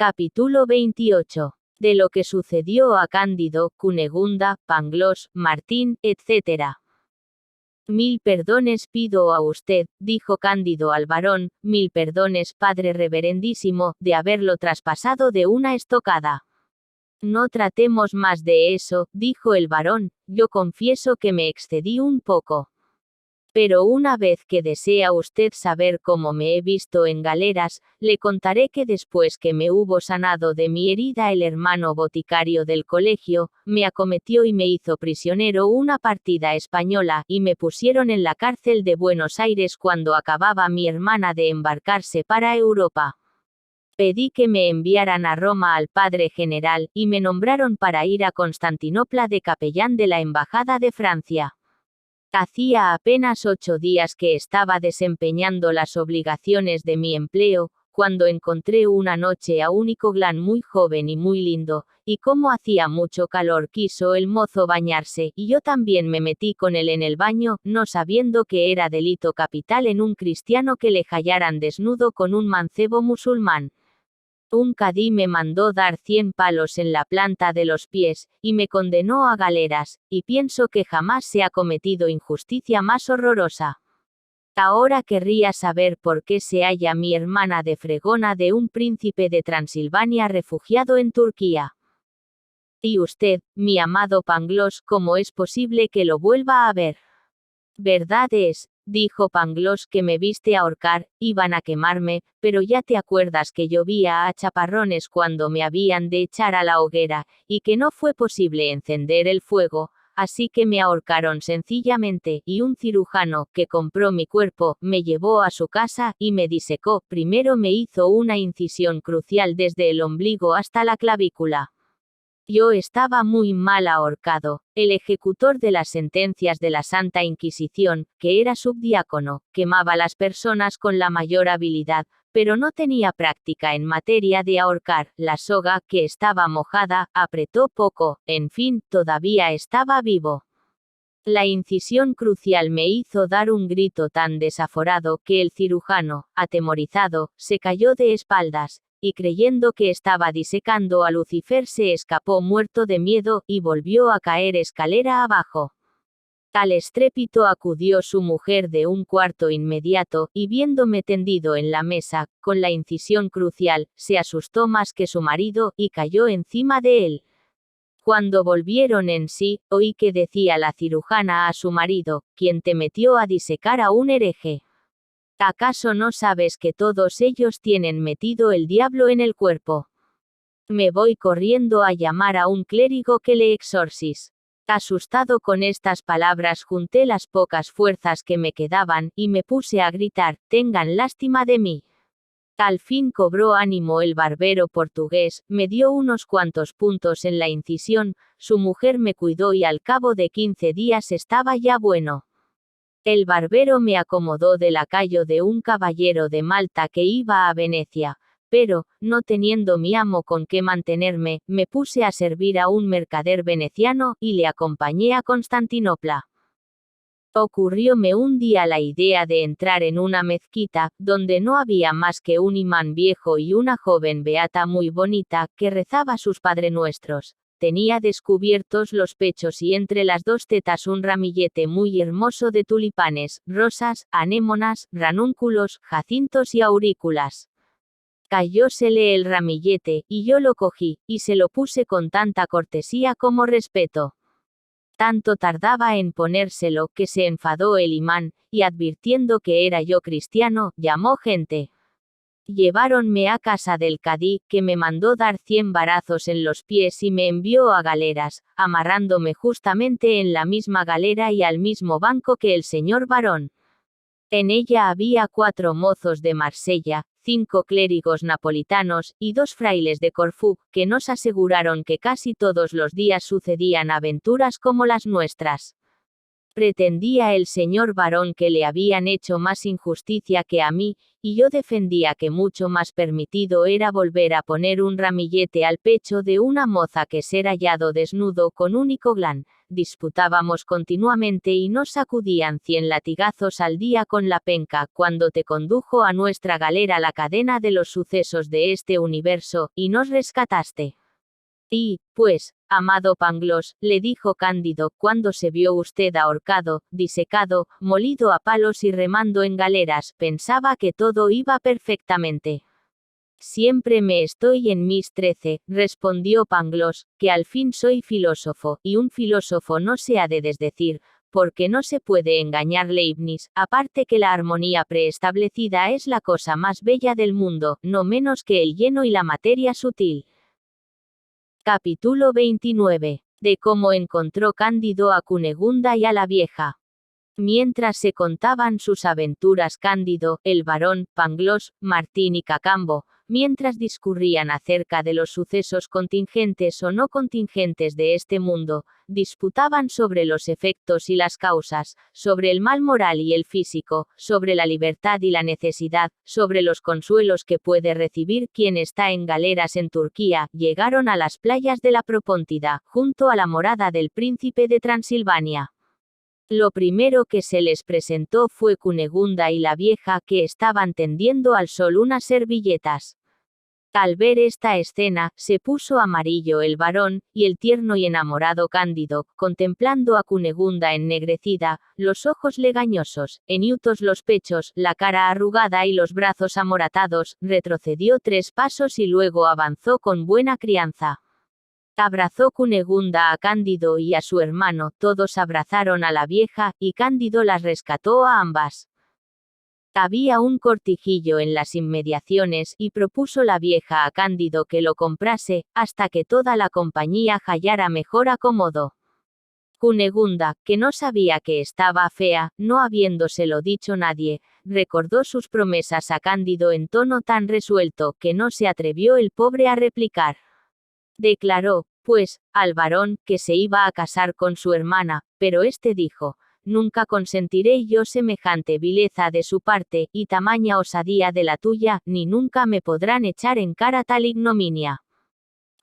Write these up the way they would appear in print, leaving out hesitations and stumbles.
Capítulo 28. De lo que sucedió a Cándido, Cunegunda, Pangloss, Martín, etc. 1000 perdones pido a usted, dijo Cándido al varón, 1000 perdones, padre reverendísimo, de haberlo traspasado de una estocada. No tratemos más de eso, dijo el varón, yo confieso que me excedí un poco. Pero una vez que desea usted saber cómo me he visto en galeras, le contaré que después que me hubo sanado de mi herida el hermano boticario del colegio, me acometió y me hizo prisionero una partida española, y me pusieron en la cárcel de Buenos Aires cuando acababa mi hermana de embarcarse para Europa. Pedí que me enviaran a Roma al padre general, y me nombraron para ir a Constantinopla de capellán de la Embajada de Francia. Hacía apenas 8 días que estaba desempeñando las obligaciones de mi empleo, cuando encontré una noche a un Icoglan muy joven y muy lindo, y como hacía mucho calor quiso el mozo bañarse, y yo también me metí con él en el baño, no sabiendo que era delito capital en un cristiano que le hallaran desnudo con un mancebo musulmán. Un cadí me mandó dar 100 palos en la planta de los pies, y me condenó a galeras, y pienso que jamás se ha cometido injusticia más horrorosa. Ahora querría saber por qué se halla mi hermana de fregona de un príncipe de Transilvania refugiado en Turquía. Y usted, mi amado Pangloss, ¿cómo es posible que lo vuelva a ver? Verdad es, dijo Pangloss, que me viste ahorcar, iban a quemarme, pero ya te acuerdas que llovía a chaparrones cuando me habían de echar a la hoguera, y que no fue posible encender el fuego, así que me ahorcaron sencillamente, y un cirujano, que compró mi cuerpo, me llevó a su casa, y me disecó, primero me hizo una incisión crucial desde el ombligo hasta la clavícula. Yo estaba muy mal ahorcado. El ejecutor de las sentencias de la Santa Inquisición, que era subdiácono, quemaba a las personas con la mayor habilidad, pero no tenía práctica en materia de ahorcar. La soga, que estaba mojada, apretó poco, en fin, todavía estaba vivo. La incisión crucial me hizo dar un grito tan desaforado que el cirujano, atemorizado, se cayó de espaldas, y creyendo que estaba disecando a Lucifer se escapó muerto de miedo, y volvió a caer escalera abajo. Al estrépito acudió su mujer de un cuarto inmediato, y viéndome tendido en la mesa, con la incisión crucial, se asustó más que su marido, y cayó encima de él. Cuando volvieron en sí, oí que decía la cirujana a su marido, ¿quién te metió a disecar a un hereje? ¿Acaso no sabes que todos ellos tienen metido el diablo en el cuerpo? Me voy corriendo a llamar a un clérigo que le exorcis. Asustado con estas palabras junté las pocas fuerzas que me quedaban, y me puse a gritar, tengan lástima de mí. Al fin cobró ánimo el barbero portugués, me dio unos cuantos puntos en la incisión, su mujer me cuidó y al cabo de 15 días estaba ya bueno. El barbero me acomodó de lacayo de un caballero de Malta que iba a Venecia, pero, no teniendo mi amo con qué mantenerme, me puse a servir a un mercader veneciano, y le acompañé a Constantinopla. Ocurrióme un día la idea de entrar en una mezquita, donde no había más que un imán viejo y una joven beata muy bonita, que rezaba sus padrenuestros. Tenía descubiertos los pechos y entre las 2 tetas un ramillete muy hermoso de tulipanes, rosas, anémonas, ranúnculos, jacintos y aurículas. Cayósele el ramillete, y yo lo cogí, y se lo puse con tanta cortesía como respeto. Tanto tardaba en ponérselo, que se enfadó el imán, y advirtiendo que era yo cristiano, llamó gente. Lleváronme a casa del cadí, que me mandó dar 100 varazos en los pies y me envió a galeras, amarrándome justamente en la misma galera y al mismo banco que el señor barón. En ella había 4 mozos de Marsella, 5 clérigos napolitanos, y 2 frailes de Corfú, que nos aseguraron que casi todos los días sucedían aventuras como las nuestras. Pretendía el señor barón que le habían hecho más injusticia que a mí, y yo defendía que mucho más permitido era volver a poner un ramillete al pecho de una moza que ser hallado desnudo con único glán. Disputábamos continuamente y nos sacudían 100 latigazos al día con la penca, cuando te condujo a nuestra galera la cadena de los sucesos de este universo, y nos rescataste. Y, pues, amado Pangloss, le dijo Cándido, cuando se vio usted ahorcado, disecado, molido a palos y remando en galeras, pensaba que todo iba perfectamente. Siempre me estoy en mis 13, respondió Pangloss, que al fin soy filósofo, y un filósofo no se ha de desdecir, porque no se puede engañar Leibniz, aparte que la armonía preestablecida es la cosa más bella del mundo, no menos que el lleno y la materia sutil. Capítulo 29. De cómo encontró Cándido a Cunegunda y a la vieja. Mientras se contaban sus aventuras Cándido, el barón, Pangloss, Martín y Cacambo, mientras discurrían acerca de los sucesos contingentes o no contingentes de este mundo, disputaban sobre los efectos y las causas, sobre el mal moral y el físico, sobre la libertad y la necesidad, sobre los consuelos que puede recibir quien está en galeras en Turquía. Llegaron a las playas de la Propóntida, junto a la morada del príncipe de Transilvania. Lo primero que se les presentó fue Cunegunda y la vieja, que estaban tendiendo al sol unas servilletas. Al ver esta escena, se puso amarillo el varón, y el tierno y enamorado Cándido, contemplando a Cunegunda ennegrecida, los ojos legañosos, enhiutos los pechos, la cara arrugada y los brazos amoratados, retrocedió 3 pasos y luego avanzó con buena crianza. Abrazó Cunegunda a Cándido y a su hermano, todos abrazaron a la vieja, y Cándido las rescató a ambas. Había un cortijillo en las inmediaciones, y propuso la vieja a Cándido que lo comprase, hasta que toda la compañía hallara mejor acomodo. Cunegunda, que no sabía que estaba fea, no habiéndoselo dicho nadie, recordó sus promesas a Cándido en tono tan resuelto, que no se atrevió el pobre a replicar. Declaró, pues, al varón, que se iba a casar con su hermana, pero éste dijo: nunca consentiré yo semejante vileza de su parte, y tamaña osadía de la tuya, ni nunca me podrán echar en cara tal ignominia.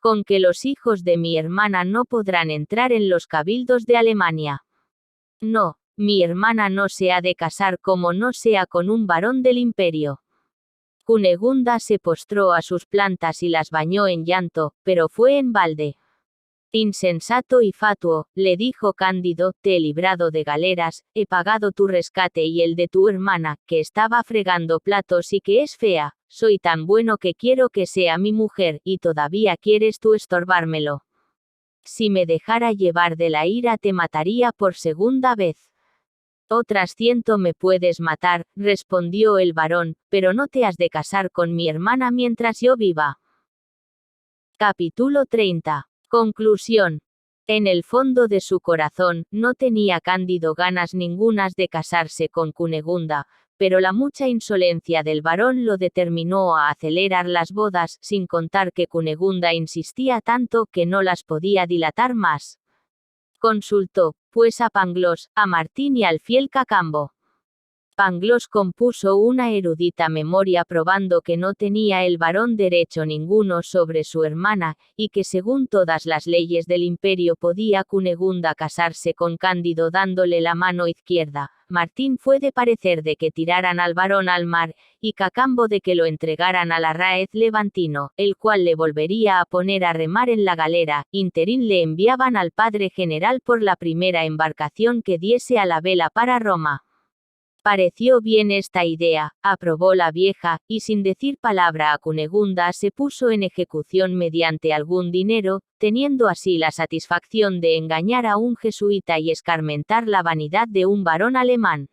Con que los hijos de mi hermana no podrán entrar en los cabildos de Alemania. No, mi hermana no se ha de casar como no sea con un varón del imperio. Cunegunda se postró a sus plantas y las bañó en llanto, pero fue en balde. Insensato y fatuo, le dijo Cándido, te he librado de galeras, he pagado tu rescate y el de tu hermana, que estaba fregando platos y que es fea, soy tan bueno que quiero que sea mi mujer, y todavía quieres tú estorbármelo. Si me dejara llevar de la ira te mataría por segunda vez. Otras 100 me puedes matar, respondió el varón, pero no te has de casar con mi hermana mientras yo viva. Capítulo 30. Conclusión. En el fondo de su corazón, no tenía Cándido ganas ningunas de casarse con Cunegunda, pero la mucha insolencia del varón lo determinó a acelerar las bodas, sin contar que Cunegunda insistía tanto que no las podía dilatar más. Consultó, pues, a Pangloss, a Martín y al fiel Cacambo. Pangloss compuso una erudita memoria probando que no tenía el varón derecho ninguno sobre su hermana, y que según todas las leyes del imperio podía Cunegunda casarse con Cándido dándole la mano izquierda. Martín fue de parecer de que tiraran al varón al mar, y Cacambo de que lo entregaran al arráez levantino, el cual le volvería a poner a remar en la galera. Interín le enviaban al padre general por la primera embarcación que diese a la vela para Roma. Pareció bien esta idea, aprobó la vieja, y sin decir palabra a Cunegunda se puso en ejecución mediante algún dinero, teniendo así la satisfacción de engañar a un jesuita y escarmentar la vanidad de un varón alemán.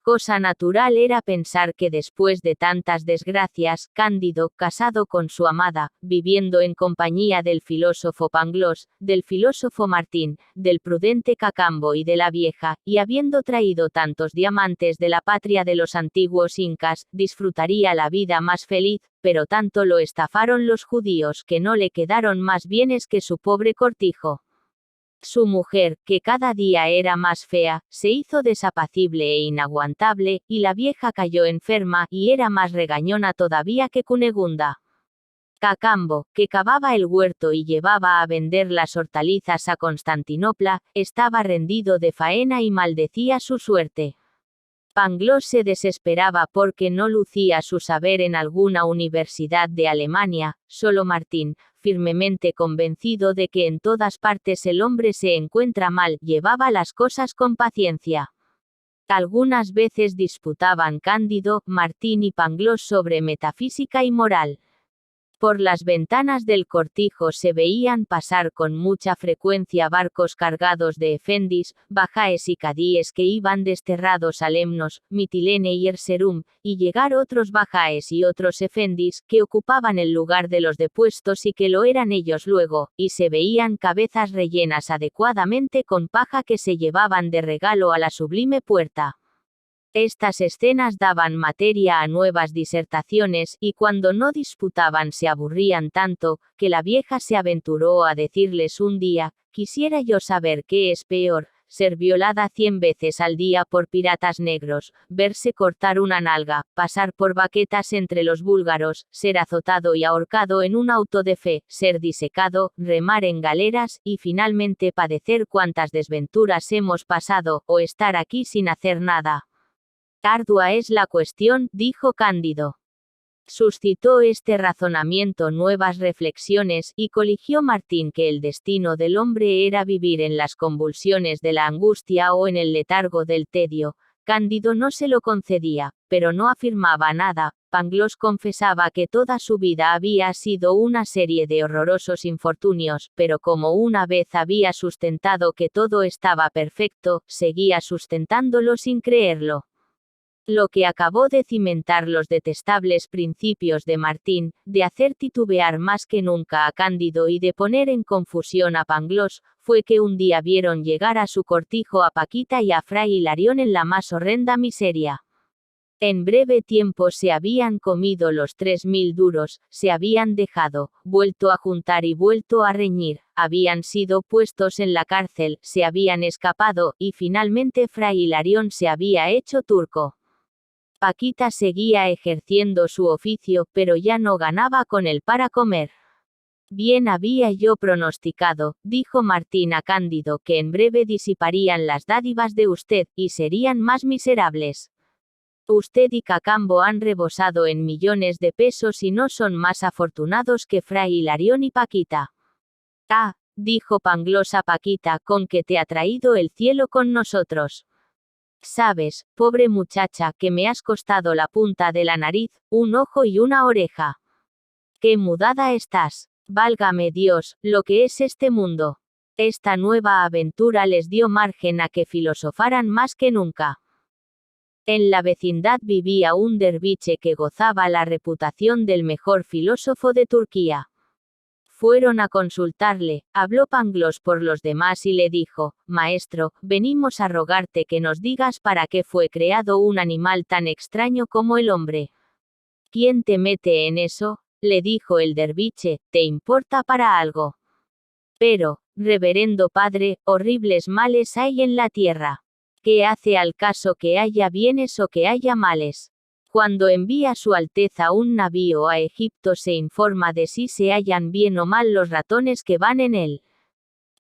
Cosa natural era pensar que después de tantas desgracias, Cándido, casado con su amada, viviendo en compañía del filósofo Pangloss, del filósofo Martín, del prudente Cacambo y de la vieja, y habiendo traído tantos diamantes de la patria de los antiguos incas, disfrutaría la vida más feliz, pero tanto lo estafaron los judíos que no le quedaron más bienes que su pobre cortijo. Su mujer, que cada día era más fea, se hizo desapacible e inaguantable, y la vieja cayó enferma, y era más regañona todavía que Cunegunda. Cacambo, que cavaba el huerto y llevaba a vender las hortalizas a Constantinopla, estaba rendido de faena y maldecía su suerte. Pangloss se desesperaba porque no lucía su saber en alguna universidad de Alemania. Solo Martín, firmemente convencido de que en todas partes el hombre se encuentra mal, llevaba las cosas con paciencia. Algunas veces disputaban Cándido, Martín y Pangloss sobre metafísica y moral. Por las ventanas del cortijo se veían pasar con mucha frecuencia barcos cargados de efendis, bajáes y cadíes que iban desterrados a Lemnos, Mitilene y Erzurum, y llegar otros bajáes y otros efendis, que ocupaban el lugar de los depuestos y que lo eran ellos luego, y se veían cabezas rellenas adecuadamente con paja que se llevaban de regalo a la sublime puerta. Estas escenas daban materia a nuevas disertaciones, y cuando no disputaban se aburrían tanto, que la vieja se aventuró a decirles un día: «Quisiera yo saber qué es peor, ser violada 100 veces al día por piratas negros, verse cortar una nalga, pasar por baquetas entre los búlgaros, ser azotado y ahorcado en un auto de fe, ser disecado, remar en galeras, y finalmente padecer cuantas desventuras hemos pasado, o estar aquí sin hacer nada». «Ardua es la cuestión», dijo Cándido. Suscitó este razonamiento nuevas reflexiones, y coligió Martín que el destino del hombre era vivir en las convulsiones de la angustia o en el letargo del tedio. Cándido no se lo concedía, pero no afirmaba nada. Pangloss confesaba que toda su vida había sido una serie de horrorosos infortunios, pero como una vez había sustentado que todo estaba perfecto, seguía sustentándolo sin creerlo. Lo que acabó de cimentar los detestables principios de Martín, de hacer titubear más que nunca a Cándido y de poner en confusión a Pangloss, fue que un día vieron llegar a su cortijo a Paquita y a Fray Hilarión en la más horrenda miseria. En breve tiempo se habían comido los 3.000 duros, se habían dejado, vuelto a juntar y vuelto a reñir, habían sido puestos en la cárcel, se habían escapado, y finalmente Fray Hilarión se había hecho turco. Paquita seguía ejerciendo su oficio, pero ya no ganaba con él para comer. «Bien había yo pronosticado», dijo Martín a Cándido, «que en breve disiparían las dádivas de usted, y serían más miserables. Usted y Cacambo han rebosado en millones de pesos y no son más afortunados que Fray Hilarión y Paquita». «Ah», dijo Pangloss a Paquita, «con que te ha traído el cielo con nosotros. Sabes, pobre muchacha, que me has costado la punta de la nariz, un ojo y una oreja. ¡Qué mudada estás! Válgame Dios, lo que es este mundo». Esta nueva aventura les dio margen a que filosofaran más que nunca. En la vecindad vivía un derviche que gozaba la reputación del mejor filósofo de Turquía. Fueron a consultarle, habló Pangloss por los demás y le dijo: «Maestro, venimos a rogarte que nos digas para qué fue creado un animal tan extraño como el hombre». «¿Quién te mete en eso?», le dijo el derviche, «¿te importa para algo?». «Pero, reverendo padre, horribles males hay en la tierra. ¿Qué hace al caso que haya bienes o que haya males? Cuando envía Su Alteza un navío a Egipto se informa de si se hallan bien o mal los ratones que van en él».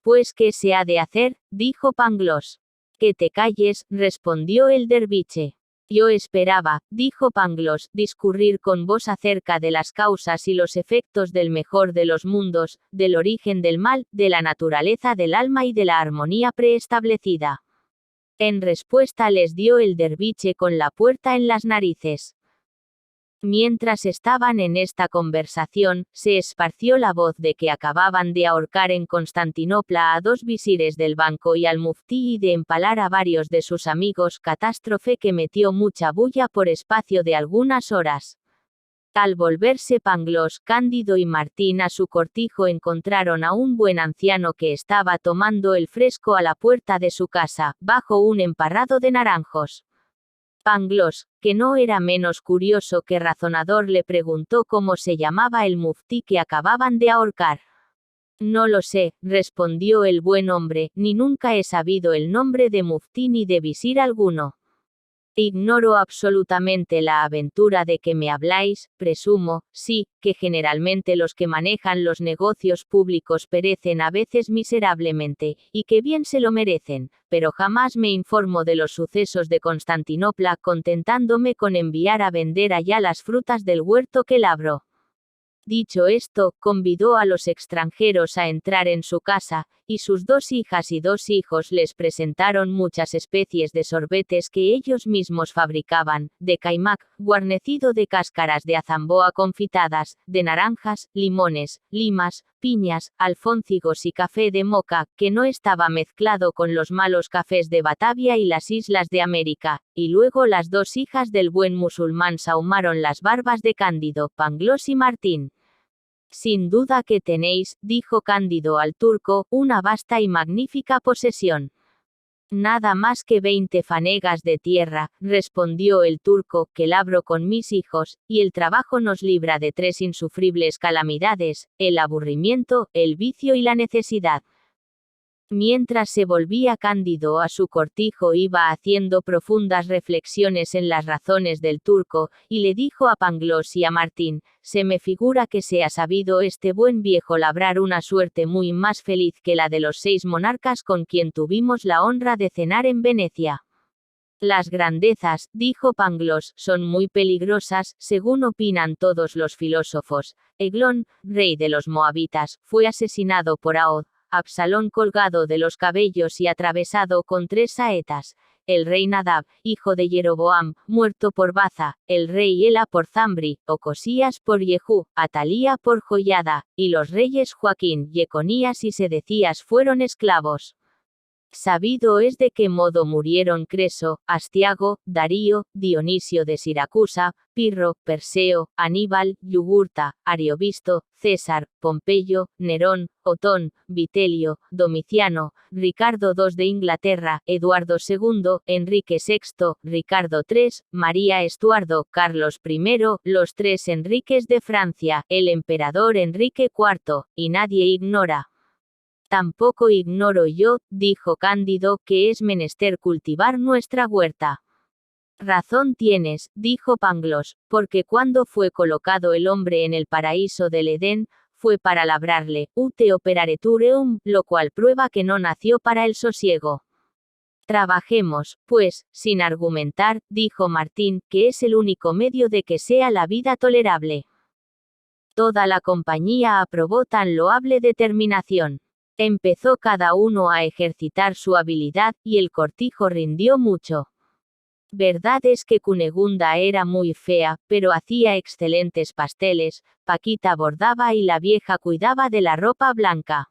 «Pues ¿qué se ha de hacer?», dijo Pangloss. «Que te calles», respondió el derviche. «Yo esperaba», dijo Pangloss, «discurrir con vos acerca de las causas y los efectos del mejor de los mundos, del origen del mal, de la naturaleza del alma y de la armonía preestablecida». En respuesta les dio el derviche con la puerta en las narices. Mientras estaban en esta conversación, se esparció la voz de que acababan de ahorcar en Constantinopla a 2 visires del banco y al muftí y de empalar a varios de sus amigos, catástrofe que metió mucha bulla por espacio de algunas horas. Al volverse Pangloss, Cándido y Martín a su cortijo encontraron a un buen anciano que estaba tomando el fresco a la puerta de su casa, bajo un emparrado de naranjos. Pangloss, que no era menos curioso que razonador, le preguntó cómo se llamaba el muftí que acababan de ahorcar. No lo sé, respondió el buen hombre, ni nunca he sabido el nombre de muftí ni de visir alguno. Ignoro absolutamente la aventura de que me habláis, presumo, sí, que generalmente los que manejan los negocios públicos perecen a veces miserablemente, y que bien se lo merecen, pero jamás me informo de los sucesos de Constantinopla contentándome con enviar a vender allá las frutas del huerto que labro. Dicho esto, convidó a los extranjeros a entrar en su casa, y sus 2 hijas y 2 hijos les presentaron muchas especies de sorbetes que ellos mismos fabricaban, de caimac, guarnecido de cáscaras de azamboa confitadas, de naranjas, limones, limas, piñas, alfóndigos y café de moca, que no estaba mezclado con los malos cafés de Batavia y las islas de América, y luego las 2 hijas del buen musulmán sahumaron las barbas de Cándido, Pangloss y Martín. Sin duda que tenéis, dijo Cándido al turco, una vasta y magnífica posesión. Nada más que 20 fanegas de tierra, respondió el turco, que labro con mis hijos, y el trabajo nos libra de 3 insufribles calamidades, el aburrimiento, el vicio y la necesidad. Mientras se volvía Cándido a su cortijo iba haciendo profundas reflexiones en las razones del turco, y le dijo a Pangloss y a Martín, se me figura que se ha sabido este buen viejo labrar una suerte muy más feliz que la de los 6 monarcas con quien tuvimos la honra de cenar en Venecia. Las grandezas, dijo Pangloss, son muy peligrosas, según opinan todos los filósofos. Eglón, rey de los moabitas, fue asesinado por Ahod, Absalón colgado de los cabellos y atravesado con 3 saetas. El rey Nadab, hijo de Jeroboam, muerto por Baza, el rey Ela por Zambri, Ocosías por Jehú, Atalía por Joiada, y los reyes Joaquín, Jeconías y Sedecías fueron esclavos. Sabido es de qué modo murieron Creso, Astiago, Darío, Dionisio de Siracusa, Pirro, Perseo, Aníbal, Yugurta, Ariovisto, César, Pompeyo, Nerón, Otón, Vitelio, Domiciano, Ricardo II de Inglaterra, Eduardo II, Enrique VI, Ricardo III, María Estuardo, Carlos I, los 3 Enriques de Francia, el emperador Enrique IV, y nadie ignora. Tampoco ignoro yo, dijo Cándido, que es menester cultivar nuestra huerta. Razón tienes, dijo Pangloss, porque cuando fue colocado el hombre en el paraíso del Edén, fue para labrarle, ute operaretureum, lo cual prueba que no nació para el sosiego. Trabajemos, pues, sin argumentar, dijo Martín, que es el único medio de que sea la vida tolerable. Toda la compañía aprobó tan loable determinación. Empezó cada uno a ejercitar su habilidad, y el cortijo rindió mucho. Verdad es que Cunegunda era muy fea, pero hacía excelentes pasteles, Paquita bordaba y la vieja cuidaba de la ropa blanca.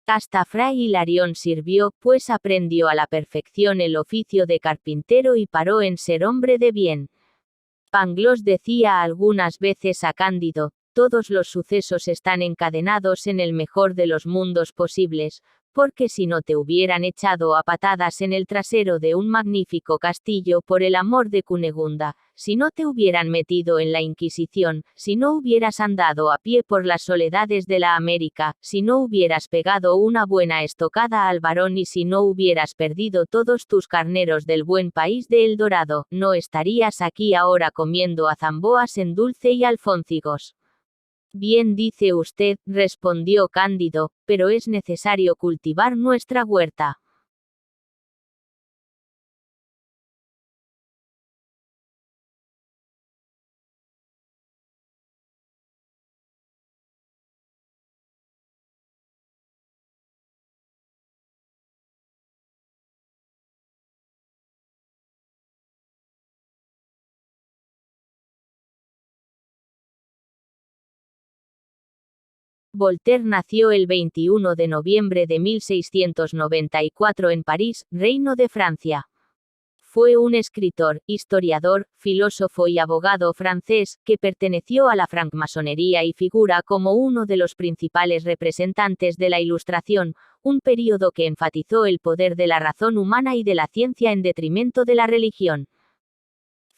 Hasta Fray Hilarión sirvió, pues aprendió a la perfección el oficio de carpintero y paró en ser hombre de bien. Pangloss decía algunas veces a Cándido, todos los sucesos están encadenados en el mejor de los mundos posibles, porque si no te hubieran echado a patadas en el trasero de un magnífico castillo por el amor de Cunegunda, si no te hubieran metido en la Inquisición, si no hubieras andado a pie por las soledades de la América, si no hubieras pegado una buena estocada al varón y si no hubieras perdido todos tus carneros del buen país de El Dorado, no estarías aquí ahora comiendo azamboas en dulce y alfóndigos. Bien dice usted, respondió Cándido, pero es necesario cultivar nuestra huerta. Voltaire nació el 21 de noviembre de 1694 en París, Reino de Francia. Fue un escritor, historiador, filósofo y abogado francés, que perteneció a la francmasonería y figura como uno de los principales representantes de la Ilustración, un período que enfatizó el poder de la razón humana y de la ciencia en detrimento de la religión.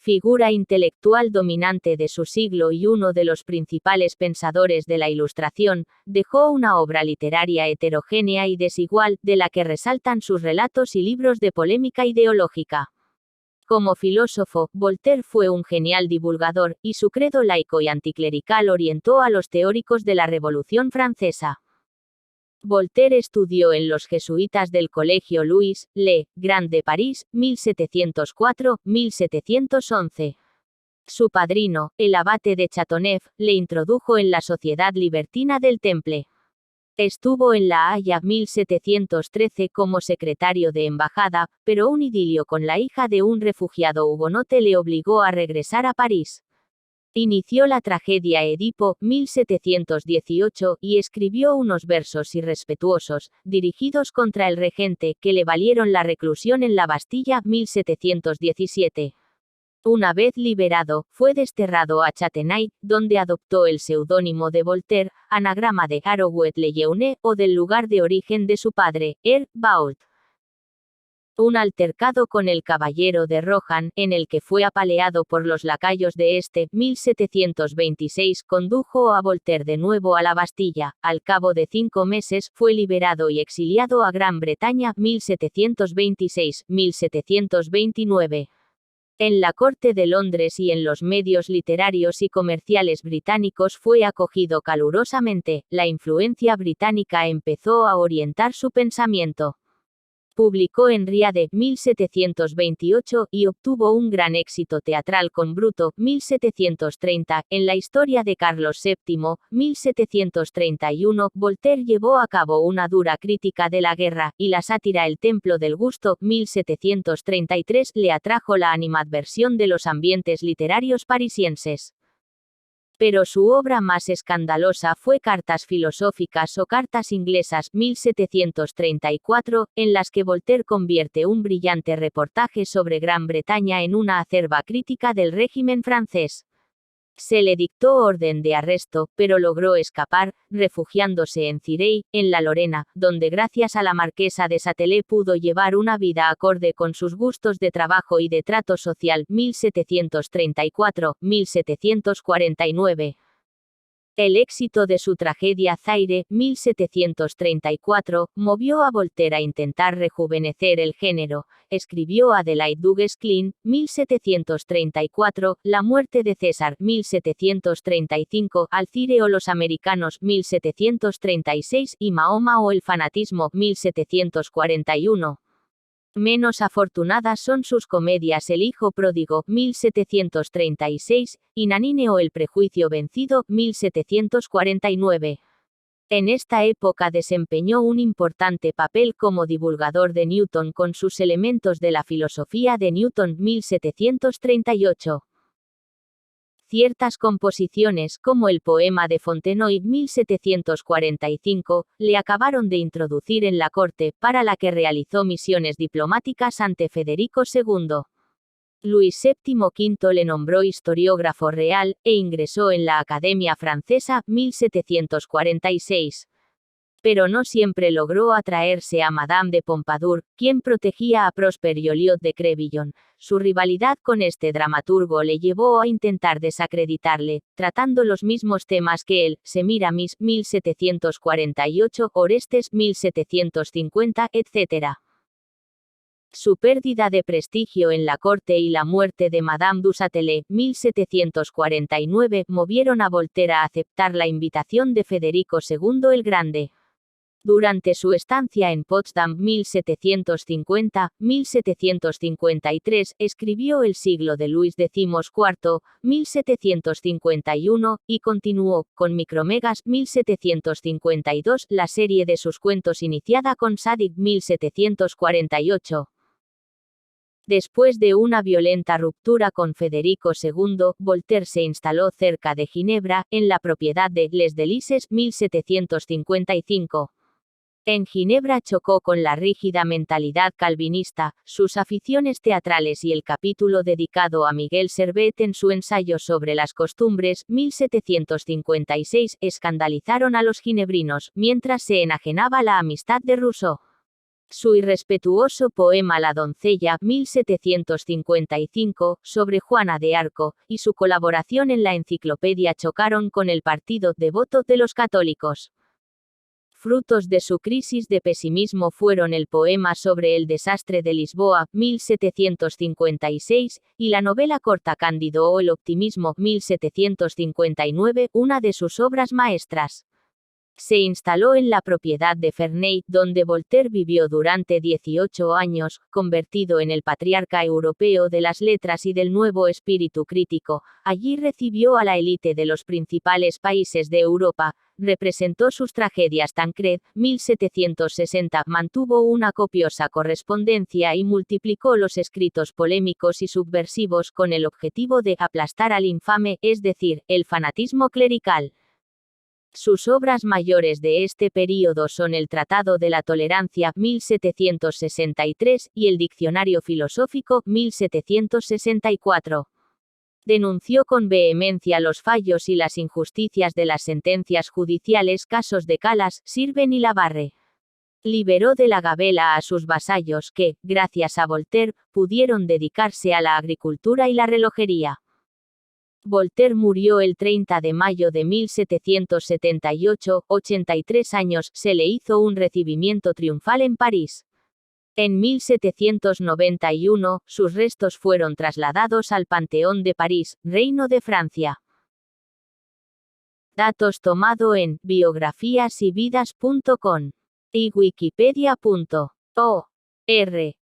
figura intelectual dominante de su siglo y uno de los principales pensadores de la Ilustración, dejó una obra literaria heterogénea y desigual, de la que resaltan sus relatos y libros de polémica ideológica. Como filósofo, Voltaire fue un genial divulgador, y su credo laico y anticlerical orientó a los teóricos de la Revolución Francesa. Voltaire estudió en los jesuitas del Colegio Louis le Grand de París, 1704-1711. Su padrino, el abate de Chateauneuf, le introdujo en la sociedad libertina del Temple. Estuvo en La Haya 1713 como secretario de embajada, pero un idilio con la hija de un refugiado hugonote le obligó a regresar a París. Inició la tragedia Edipo, 1718, y escribió unos versos irrespetuosos, dirigidos contra el regente, que le valieron la reclusión en la Bastilla, 1717. Una vez liberado, fue desterrado a Châtenay, donde adoptó el seudónimo de Voltaire, anagrama de Arouet-le-Jeune, o del lugar de origen de su padre, Bault. Un altercado con el caballero de Rohan, en el que fue apaleado por los lacayos de este, 1726, condujo a Voltaire de nuevo a la Bastilla. Al cabo de 5 meses, fue liberado y exiliado a Gran Bretaña, 1726-1729. En la corte de Londres y en los medios literarios y comerciales británicos fue acogido calurosamente. La influencia británica empezó a orientar su pensamiento. Publicó en Riade, 1728, y obtuvo un gran éxito teatral con Bruto, 1730, en la historia de Carlos VII, 1731, Voltaire llevó a cabo una dura crítica de la guerra, y la sátira El Templo del Gusto, 1733, le atrajo la animadversión de los ambientes literarios parisienses. Pero su obra más escandalosa fue Cartas filosóficas o Cartas inglesas, 1734, en las que Voltaire convierte un brillante reportaje sobre Gran Bretaña en una acerba crítica del régimen francés. Se le dictó orden de arresto, pero logró escapar, refugiándose en Cirey, en la Lorena, donde gracias a la marquesa de Satelet pudo llevar una vida acorde con sus gustos de trabajo y de trato social, 1734-1749. El éxito de su tragedia Zaire, 1734, movió a Voltaire a intentar rejuvenecer el género. Escribió Adelaide du Guesclin, 1734, La muerte de César, 1735, Alcire o los americanos, 1736, y Mahoma o el fanatismo, 1741. Menos afortunadas son sus comedias El hijo pródigo, 1736, y Nanine o El prejuicio vencido, 1749. En esta época desempeñó un importante papel como divulgador de Newton con sus Elementos de la filosofía de Newton, 1738. Ciertas composiciones, como el poema de Fontenoy, 1745, le acabaron de introducir en la corte, para la que realizó misiones diplomáticas ante Federico II. Luis VII V le nombró historiógrafo real, e ingresó en la Academia Francesa, 1746. Pero no siempre logró atraerse a Madame de Pompadour, quien protegía a Prosper Joliot de Crevillon. Su rivalidad con este dramaturgo le llevó a intentar desacreditarle, tratando los mismos temas que él, Semiramis, 1748, Orestes, 1750, etc. Su pérdida de prestigio en la corte y la muerte de Madame du Châtelet, 1749, movieron a Voltaire a aceptar la invitación de Federico II el Grande. Durante su estancia en Potsdam, 1750-1753, escribió El siglo de Luis XIV, 1751, y continuó, con Micromegas, 1752, la serie de sus cuentos iniciada con Sadig, 1748. Después de una violenta ruptura con Federico II, Voltaire se instaló cerca de Ginebra, en la propiedad de Les Délices, 1755. En Ginebra chocó con la rígida mentalidad calvinista, sus aficiones teatrales y el capítulo dedicado a Miguel Servet en su ensayo sobre las costumbres, 1756, escandalizaron a los ginebrinos, mientras se enajenaba la amistad de Rousseau. Su irrespetuoso poema La doncella, 1755, sobre Juana de Arco, y su colaboración en la enciclopedia chocaron con el partido devoto de los católicos. Frutos de su crisis de pesimismo fueron el poema sobre el desastre de Lisboa, 1756, y la novela corta Cándido o el optimismo, 1759, una de sus obras maestras. Se instaló en la propiedad de Ferney, donde Voltaire vivió durante 18 años, convertido en el patriarca europeo de las letras y del nuevo espíritu crítico. Allí recibió a la élite de los principales países de Europa, representó sus tragedias Tancred, 1760, mantuvo una copiosa correspondencia y multiplicó los escritos polémicos y subversivos con el objetivo de aplastar al infame, es decir, el fanatismo clerical. Sus obras mayores de este período son el Tratado de la Tolerancia, 1763, y el Diccionario Filosófico, 1764. Denunció con vehemencia los fallos y las injusticias de las sentencias judiciales, casos de Calas, Sirven y Labarre. Liberó de la gabela a sus vasallos que, gracias a Voltaire, pudieron dedicarse a la agricultura y la relojería. Voltaire murió el 30 de mayo de 1778, 83 años, se le hizo un recibimiento triunfal en París. En 1791, sus restos fueron trasladados al Panteón de París, Reino de Francia. Datos tomado en biografíasyvidas.com y wikipedia.org.